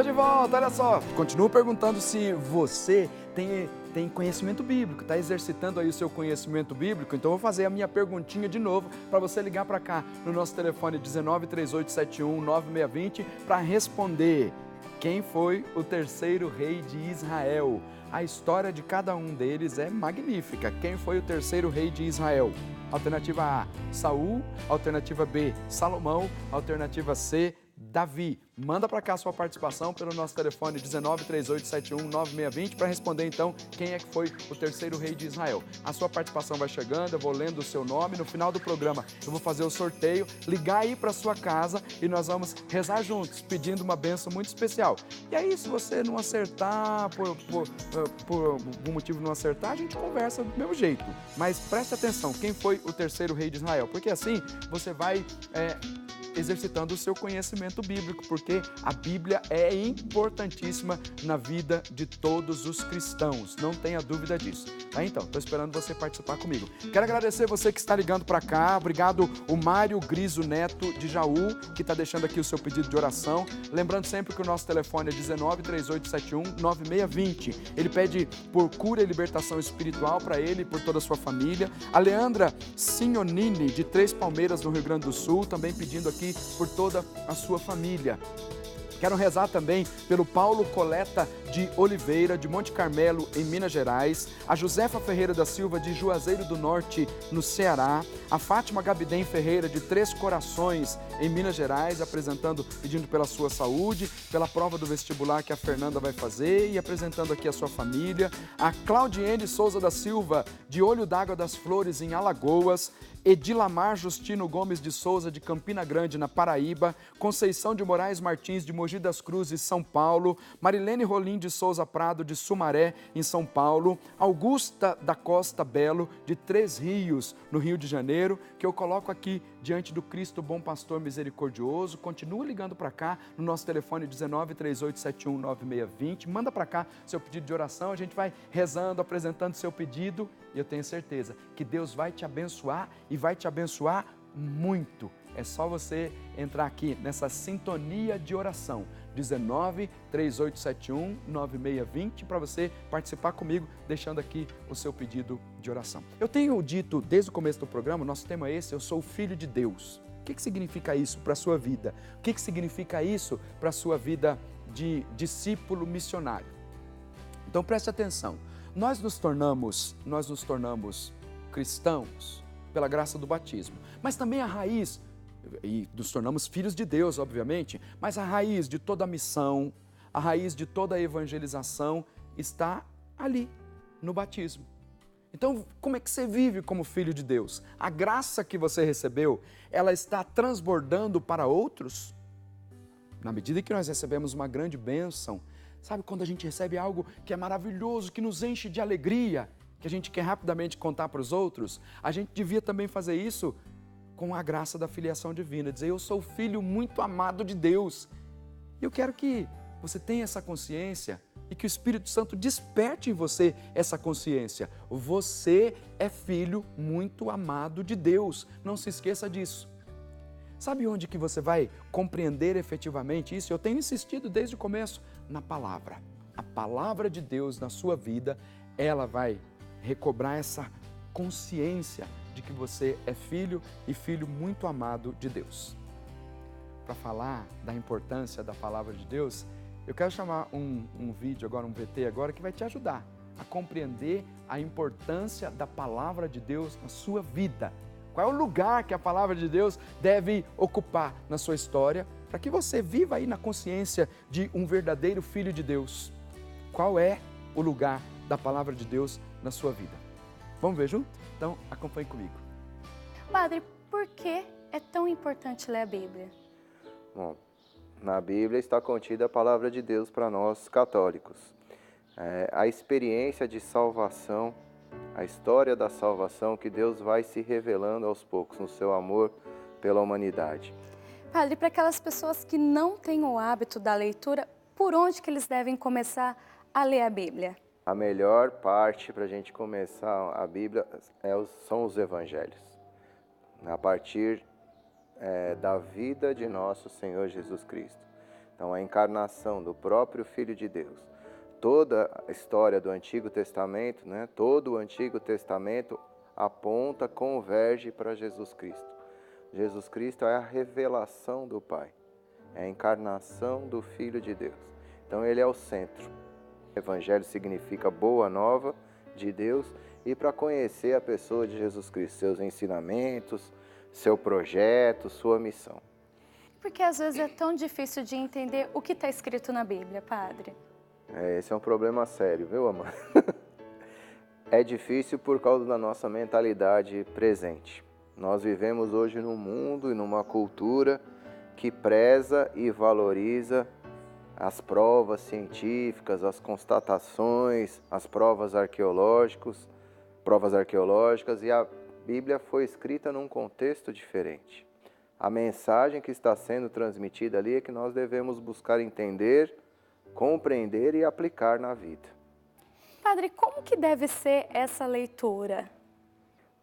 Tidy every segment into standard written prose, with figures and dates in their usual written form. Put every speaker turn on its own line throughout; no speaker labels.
de volta, olha só. Continuo perguntando se você tem conhecimento bíblico, está exercitando aí o seu conhecimento bíblico. Então eu vou fazer a minha perguntinha de novo para você ligar para cá no nosso telefone 19 3871 9620 para responder. Quem foi o terceiro rei de Israel? A história de cada um deles é magnífica. Quem foi o terceiro rei de Israel? Alternativa A, Saul. Alternativa B, Salomão. Alternativa C, Davi. Manda para cá a sua participação pelo nosso telefone 19 3871 9620 para responder então quem é que foi o terceiro rei de Israel. A sua participação vai chegando, eu vou lendo o seu nome, no final do programa eu vou fazer o sorteio, ligar aí para sua casa e nós vamos rezar juntos, pedindo uma bênção muito especial. E aí, se você não acertar, por algum motivo não acertar, a gente conversa do mesmo jeito. Mas preste atenção, quem foi o terceiro rei de Israel? Porque assim você vai exercitando o seu conhecimento bíblico, porque a Bíblia é importantíssima na vida de todos os cristãos, não tenha dúvida disso. Tá? Então, estou esperando você participar comigo. Quero agradecer você que está ligando para cá, obrigado o Mário Griso Neto de Jaú, que está deixando aqui o seu pedido de oração. Lembrando sempre que o nosso telefone é 19 3871 9620. Ele pede por cura e libertação espiritual para ele e por toda a sua família. A Leandra Signonini, de Três Palmeiras, no Rio Grande do Sul, também pedindo aqui por toda a sua família. Quero rezar também pelo Paulo Coleta de Oliveira, de Monte Carmelo, em Minas Gerais, a Josefa Ferreira da Silva, de Juazeiro do Norte, no Ceará, a Fátima Gabidem Ferreira, de Três Corações, em Minas Gerais, pedindo pela sua saúde, pela prova do vestibular que a Fernanda vai fazer e apresentando aqui a sua família, a Claudiene Souza da Silva, de Olho d'Água das Flores, em Alagoas, Edilamar Justino Gomes de Souza, de Campina Grande, na Paraíba, Conceição de Moraes Martins, de Mogi das Cruzes, São Paulo, Marilene Rolim de Souza Prado, de Sumaré, em São Paulo, Augusta da Costa Belo, de Três Rios, no Rio de Janeiro, que eu coloco aqui diante do Cristo Bom Pastor Misericordioso. Continua ligando para cá no nosso telefone 19 3871 9620. Manda para cá seu pedido de oração, a gente vai rezando, apresentando seu pedido e eu tenho certeza que Deus vai te abençoar e vai te abençoar muito. É só você entrar aqui nessa sintonia de oração, 19 3871 9620, para você participar comigo, deixando aqui o seu pedido de oração. Eu tenho dito desde o começo do programa, nosso tema é esse: eu sou filho de Deus. O que significa isso para a sua vida? O que significa isso para a sua vida de discípulo missionário? Então preste atenção, nós nos tornamos cristãos pela graça do batismo, mas também a raiz, e nos tornamos filhos de Deus, obviamente, mas a raiz de toda a missão, a raiz de toda a evangelização está ali, no batismo. Então, como é que você vive como filho de Deus? A graça que você recebeu, ela está transbordando para outros? Na medida que nós recebemos uma grande bênção, sabe quando a gente recebe algo que é maravilhoso, que nos enche de alegria, que a gente quer rapidamente contar para os outros? A gente devia também fazer isso com a graça da filiação divina, dizer: eu sou filho muito amado de Deus. Eu quero que você tenha essa consciência e que o Espírito Santo desperte em você essa consciência. Você é filho muito amado de Deus, não se esqueça disso. Sabe onde que você vai compreender efetivamente isso? Eu tenho insistido desde o começo, na palavra. A palavra de Deus na sua vida, ela vai recobrar essa consciência de que você é filho e filho muito amado de Deus. Para falar da importância da palavra de Deus, eu quero chamar um vídeo agora, um VT agora, que vai te ajudar a compreender a importância da palavra de Deus na sua vida. Qual é o lugar que a palavra de Deus deve ocupar na sua história, para que você viva aí na consciência de um verdadeiro filho de Deus. Qual é o lugar da palavra de Deus na sua vida? Vamos ver junto? Então, acompanhe comigo.
Padre, por que é tão importante ler a Bíblia?
Bom, na Bíblia está contida a palavra de Deus para nós católicos. A experiência de salvação, a história da salvação que Deus vai se revelando aos poucos no seu amor pela humanidade.
Padre, para aquelas pessoas que não têm o hábito da leitura, por onde que eles devem começar a ler a Bíblia?
A melhor parte para a gente começar a Bíblia são os evangelhos. A partir da vida de nosso Senhor Jesus Cristo. Então, a encarnação do próprio Filho de Deus. Toda a história do Antigo Testamento, né, todo o Antigo Testamento aponta, converge para Jesus Cristo. Jesus Cristo é a revelação do Pai, é a encarnação do Filho de Deus. Então, ele é o centro. O Evangelho significa boa nova de Deus, e para conhecer a pessoa de Jesus Cristo, seus ensinamentos, seu projeto, sua missão.
Porque às vezes é tão difícil de entender o que está escrito na Bíblia, padre.
Esse é um problema sério, viu, amor? É difícil por causa da nossa mentalidade presente. Nós vivemos hoje num mundo e numa cultura que preza e valoriza as provas científicas, as constatações, as provas arqueológicas, e a Bíblia foi escrita num contexto diferente. A mensagem que está sendo transmitida ali é que nós devemos buscar entender, compreender e aplicar na vida.
Padre, como que deve ser essa leitura?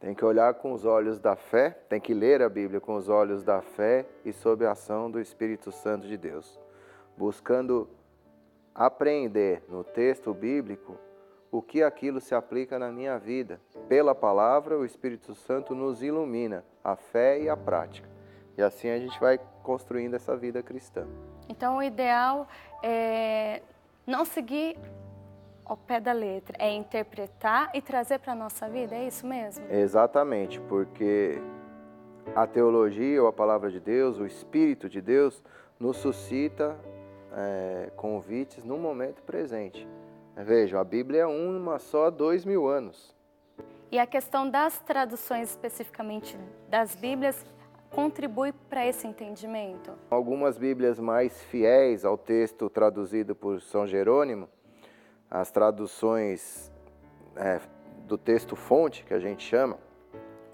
Tem que olhar com os olhos da fé, tem que ler a Bíblia com os olhos da fé e sob a ação do Espírito Santo de Deus, buscando aprender no texto bíblico o que aquilo se aplica na minha vida. Pela palavra, o Espírito Santo nos ilumina a fé e a prática. E assim a gente vai construindo essa vida cristã.
Então, o ideal é não seguir ao pé da letra, é interpretar e trazer para a nossa vida, é isso mesmo?
Exatamente, porque a teologia, ou a palavra de Deus, o Espírito de Deus, nos suscita convites no momento presente. Vejam, a Bíblia é uma só há 2000 anos.
E a questão das traduções, especificamente das Bíblias, contribui para esse entendimento?
Algumas Bíblias mais fiéis ao texto traduzido por São Jerônimo, as traduções do texto fonte, que a gente chama,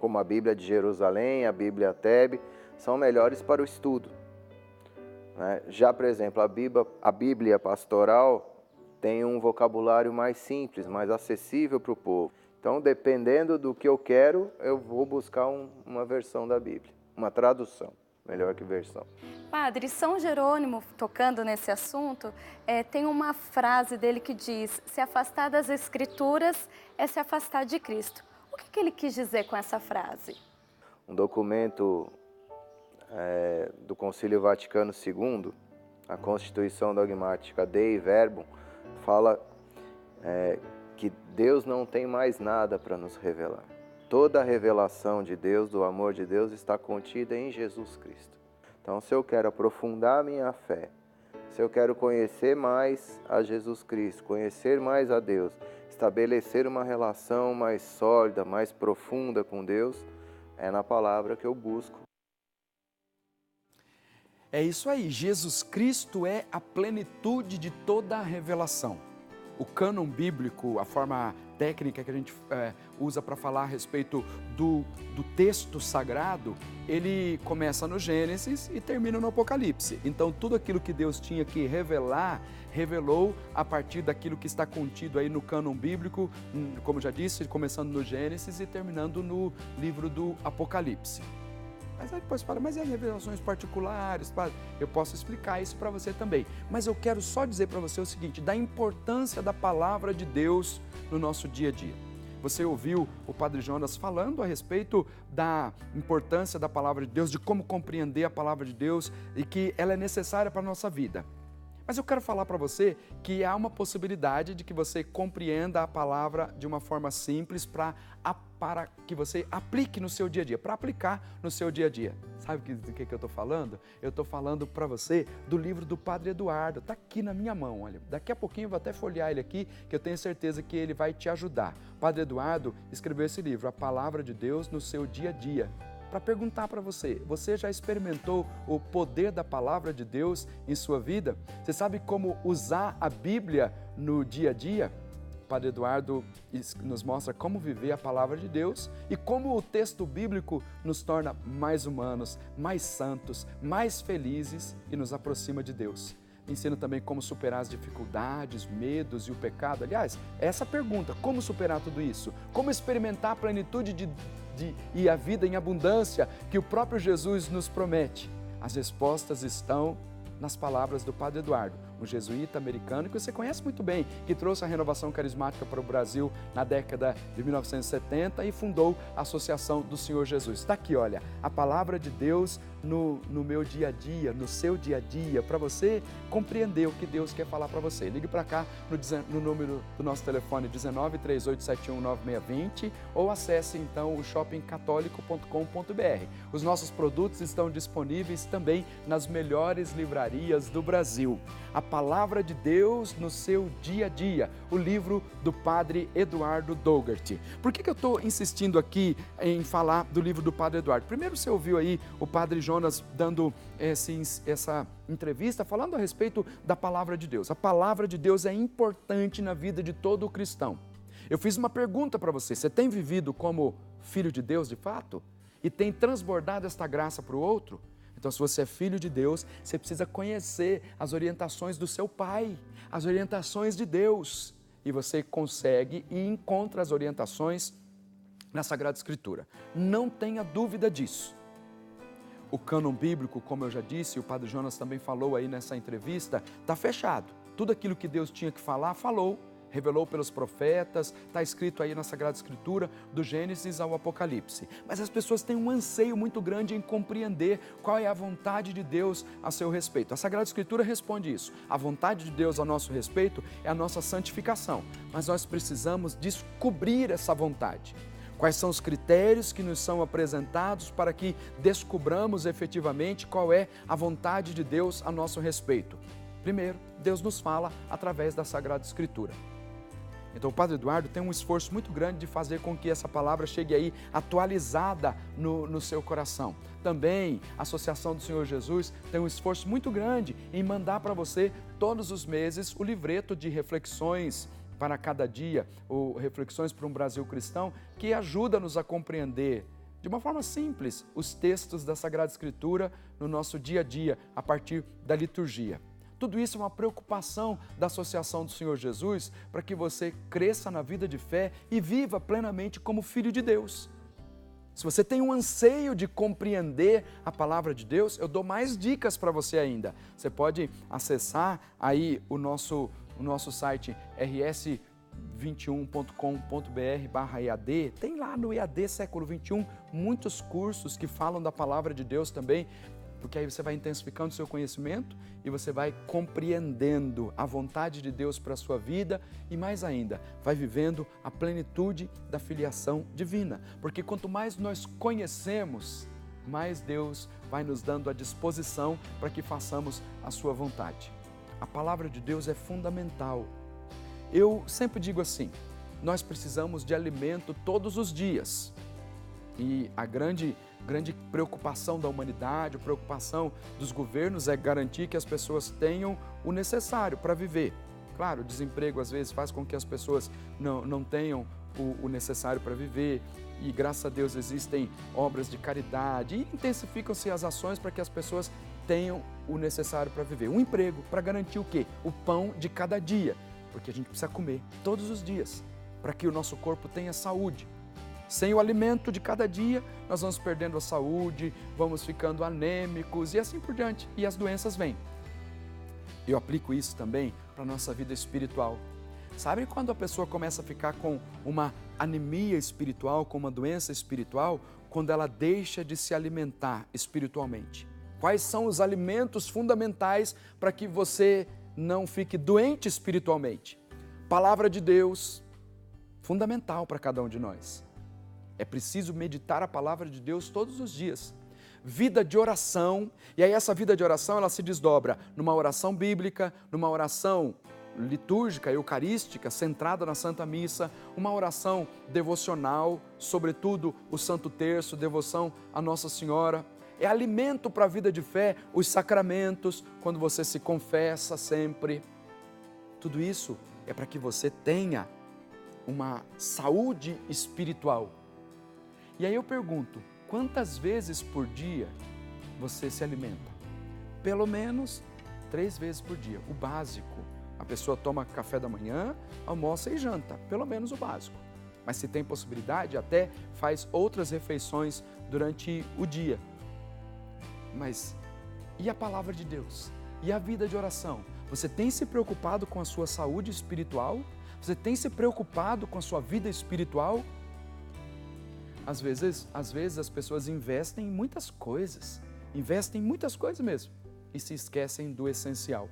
como a Bíblia de Jerusalém, a Bíblia Tebe, são melhores para o estudo. Já, por exemplo, a Bíblia pastoral tem um vocabulário mais simples, mais acessível para o povo. Então, dependendo do que eu quero, eu vou buscar uma versão da Bíblia, uma tradução, melhor que versão.
Padre, São Jerônimo, tocando nesse assunto, tem uma frase dele que diz: se afastar das Escrituras é se afastar de Cristo. O que ele quis dizer com essa frase?
Um documento do Concílio Vaticano II, a Constituição Dogmática Dei Verbum, fala que Deus não tem mais nada para nos revelar. Toda a revelação de Deus, do amor de Deus, está contida em Jesus Cristo. Então, se eu quero aprofundar a minha fé, se eu quero conhecer mais a Jesus Cristo, conhecer mais a Deus, estabelecer uma relação mais sólida, mais profunda com Deus, é na palavra que eu busco.
É isso aí, Jesus Cristo é a plenitude de toda a revelação. O cânon bíblico, a forma técnica que a gente usa para falar a respeito do texto sagrado, ele começa no Gênesis e termina no Apocalipse. Então, tudo aquilo que Deus tinha que revelar, revelou a partir daquilo que está contido aí no cânon bíblico, como já disse, começando no Gênesis e terminando no livro do Apocalipse. Mas aí depois fala, mas e as revelações particulares? Eu posso explicar isso para você também. Mas eu quero só dizer para você o seguinte, da importância da palavra de Deus no nosso dia a dia. Você ouviu o Padre Jonas falando a respeito da importância da palavra de Deus, de como compreender a palavra de Deus e que ela é necessária para a nossa vida. Mas eu quero falar para você que há uma possibilidade de que você compreenda a palavra de uma forma simples para que você aplique no seu dia a dia, para aplicar no seu dia a dia. Sabe do que eu estou falando? Eu estou falando para você do livro do Padre Eduardo, está aqui na minha mão, olha. Daqui a pouquinho eu vou até folhear ele aqui, que eu tenho certeza que ele vai te ajudar. O Padre Eduardo escreveu esse livro, A Palavra de Deus no seu dia a dia. Para perguntar para você, você já experimentou o poder da palavra de Deus em sua vida? Você sabe como usar a Bíblia no dia a dia? O Padre Eduardo nos mostra como viver a palavra de Deus e como o texto bíblico nos torna mais humanos, mais santos, mais felizes e nos aproxima de Deus. Ensina também como superar as dificuldades, medos e o pecado. Aliás, essa pergunta, como superar tudo isso? Como experimentar a plenitude e a vida em abundância que o próprio Jesus nos promete? As respostas estão nas palavras do Padre Eduardo, um jesuíta americano que você conhece muito bem, que trouxe a renovação carismática para o Brasil na década de 1970 e fundou a Associação do Senhor Jesus. Está aqui, olha, a palavra de Deus no meu dia a dia, no seu dia a dia, para você compreender o que Deus quer falar para você. Ligue para cá no número do nosso telefone 19 3871 9620 ou acesse então o shoppingcatólico.com.br. Os nossos produtos estão disponíveis também nas melhores livrarias do Brasil. A palavra de Deus no seu dia a dia, o livro do Padre Eduardo Dougherty. Por que eu estou insistindo aqui em falar do livro do Padre Eduardo? Primeiro, você ouviu aí o Padre Jonas dando essa entrevista falando a respeito da palavra de Deus. A palavra de Deus é importante na vida de todo cristão. Eu fiz uma pergunta para você: você tem vivido como filho de Deus de fato? E tem transbordado esta graça para o outro? Então, se você é filho de Deus, você precisa conhecer as orientações do seu Pai, as orientações de Deus. E você consegue e encontra as orientações na Sagrada Escritura. Não tenha dúvida disso. O cânon bíblico, como eu já disse, o Padre Jonas também falou aí nessa entrevista, está fechado. Tudo aquilo que Deus tinha que falar, falou. Revelou pelos profetas, está escrito aí na Sagrada Escritura, do Gênesis ao Apocalipse. Mas as pessoas têm um anseio muito grande em compreender qual é a vontade de Deus a seu respeito. A Sagrada Escritura responde isso. A vontade de Deus a nosso respeito é a nossa santificação, mas nós precisamos descobrir essa vontade. Quais são os critérios que nos são apresentados para que descubramos efetivamente qual é a vontade de Deus a nosso respeito? Primeiro, Deus nos fala através da Sagrada Escritura. Então o Padre Eduardo tem um esforço muito grande de fazer com que essa palavra chegue aí atualizada no seu coração. Também a Associação do Senhor Jesus tem um esforço muito grande em mandar para você todos os meses o livreto de reflexões para cada dia, ou reflexões para um Brasil cristão, que ajuda-nos a compreender de uma forma simples os textos da Sagrada Escritura no nosso dia a dia, a partir da liturgia. Tudo isso é uma preocupação da Associação do Senhor Jesus para que você cresça na vida de fé e viva plenamente como filho de Deus. Se você tem um anseio de compreender a palavra de Deus, eu dou mais dicas para você ainda. Você pode acessar aí o nosso site rs21.com.br/EAD. Tem lá no EAD Século XXI muitos cursos que falam da palavra de Deus também, porque aí você vai intensificando o seu conhecimento e você vai compreendendo a vontade de Deus para a sua vida e, mais ainda, vai vivendo a plenitude da filiação divina. Porque quanto mais nós conhecemos, mais Deus vai nos dando a disposição para que façamos a sua vontade. A palavra de Deus é fundamental. Eu sempre digo assim, nós precisamos de alimento todos os dias. E a grande preocupação da humanidade, a preocupação dos governos é garantir que as pessoas tenham o necessário para viver. Claro, o desemprego às vezes faz com que as pessoas não tenham o necessário para viver e graças a Deus existem obras de caridade e intensificam-se as ações para que as pessoas tenham o necessário para viver. Um emprego para garantir o quê? O pão de cada dia, porque a gente precisa comer todos os dias para que o nosso corpo tenha saúde. Sem o alimento de cada dia, nós vamos perdendo a saúde, vamos ficando anêmicos e assim por diante. E as doenças vêm. Eu aplico isso também para a nossa vida espiritual. Sabe quando a pessoa começa a ficar com uma anemia espiritual, com uma doença espiritual? Quando ela deixa de se alimentar espiritualmente. Quais são os alimentos fundamentais para que você não fique doente espiritualmente? Palavra de Deus, fundamental para cada um de nós. É preciso meditar a palavra de Deus todos os dias. Vida de oração, e aí essa vida de oração ela se desdobra numa oração bíblica, numa oração litúrgica, eucarística, centrada na Santa Missa, uma oração devocional, sobretudo o Santo Terço, devoção a Nossa Senhora. É alimento para a vida de fé, os sacramentos, quando você se confessa sempre. Tudo isso é para que você tenha uma saúde espiritual. E aí eu pergunto, quantas vezes por dia você se alimenta? Pelo menos 3 vezes por dia, o básico. A pessoa toma café da manhã, almoça e janta, pelo menos o básico. Mas se tem possibilidade, até faz outras refeições durante o dia. Mas e a palavra de Deus? E a vida de oração? Você tem se preocupado com a sua saúde espiritual? Você tem se preocupado com a sua vida espiritual? Às vezes as pessoas investem em muitas coisas mesmo, e se esquecem do essencial.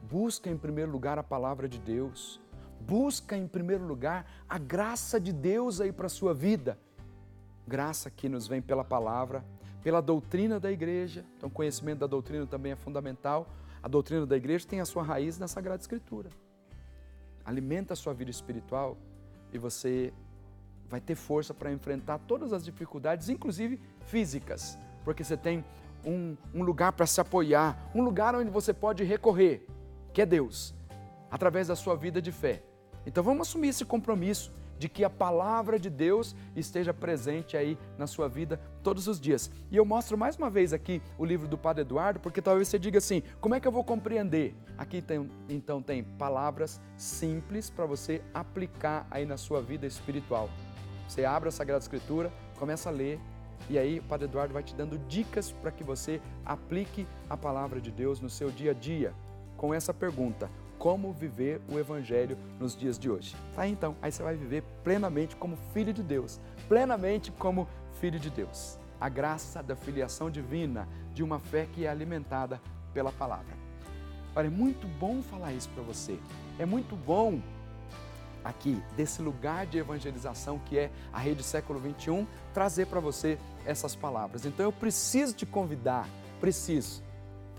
Busca em primeiro lugar a palavra de Deus. Busca em primeiro lugar a graça de Deus aí para a sua vida. Graça que nos vem pela palavra, pela doutrina da igreja. Então, conhecimento da doutrina também é fundamental. A doutrina da igreja tem a sua raiz na Sagrada Escritura. Alimenta a sua vida espiritual e você vai ter força para enfrentar todas as dificuldades, inclusive físicas, porque você tem um lugar para se apoiar, um lugar onde você pode recorrer, que é Deus, através da sua vida de fé. Então vamos assumir esse compromisso de que a palavra de Deus esteja presente aí na sua vida todos os dias. E eu mostro mais uma vez aqui o livro do Padre Eduardo, porque talvez você diga assim, como é que eu vou compreender? Aqui então tem palavras simples para você aplicar aí na sua vida espiritual. Você abre a Sagrada Escritura, começa a ler, e aí o Padre Eduardo vai te dando dicas para que você aplique a palavra de Deus no seu dia a dia, com essa pergunta: como viver o Evangelho nos dias de hoje? Tá, então, aí você vai viver plenamente como filho de Deus, plenamente como filho de Deus. A graça da filiação divina, de uma fé que é alimentada pela palavra. Olha, é muito bom falar isso para você, é muito bom aqui, desse lugar de evangelização que é a Rede Século XXI, trazer para você essas palavras. Então eu preciso te convidar, para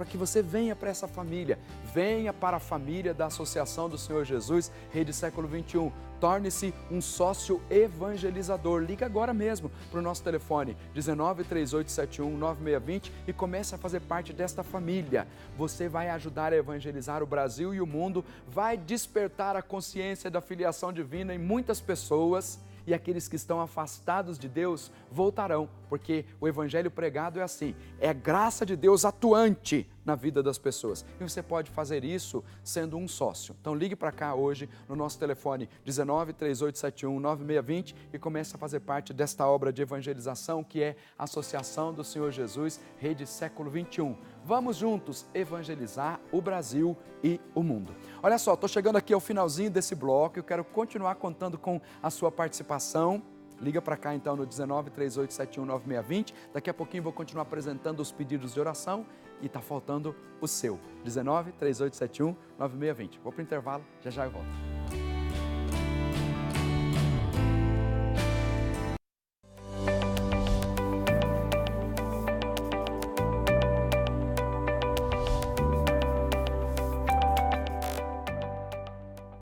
que você venha para essa família, venha para a família da Associação do Senhor Jesus, Rede Século XXI. Torne-se um sócio evangelizador. Liga agora mesmo para o nosso telefone 1938719620 e comece a fazer parte desta família. Você vai ajudar a evangelizar o Brasil e o mundo, vai despertar a consciência da filiação divina em muitas pessoas. E aqueles que estão afastados de Deus voltarão, porque o evangelho pregado é assim, é a graça de Deus atuante na vida das pessoas. E você pode fazer isso sendo um sócio. Então ligue para cá hoje no nosso telefone 1938719620 e comece a fazer parte desta obra de evangelização que é a Associação do Senhor Jesus, Rede Século XXI. Vamos juntos evangelizar o Brasil e o mundo. Olha só, estou chegando aqui ao finalzinho desse bloco e eu quero continuar contando com a sua participação. Liga para cá então no 1938719620. Daqui a pouquinho vou continuar apresentando os pedidos de oração e está faltando o seu. 1938719620. Vou para o intervalo, já já eu volto.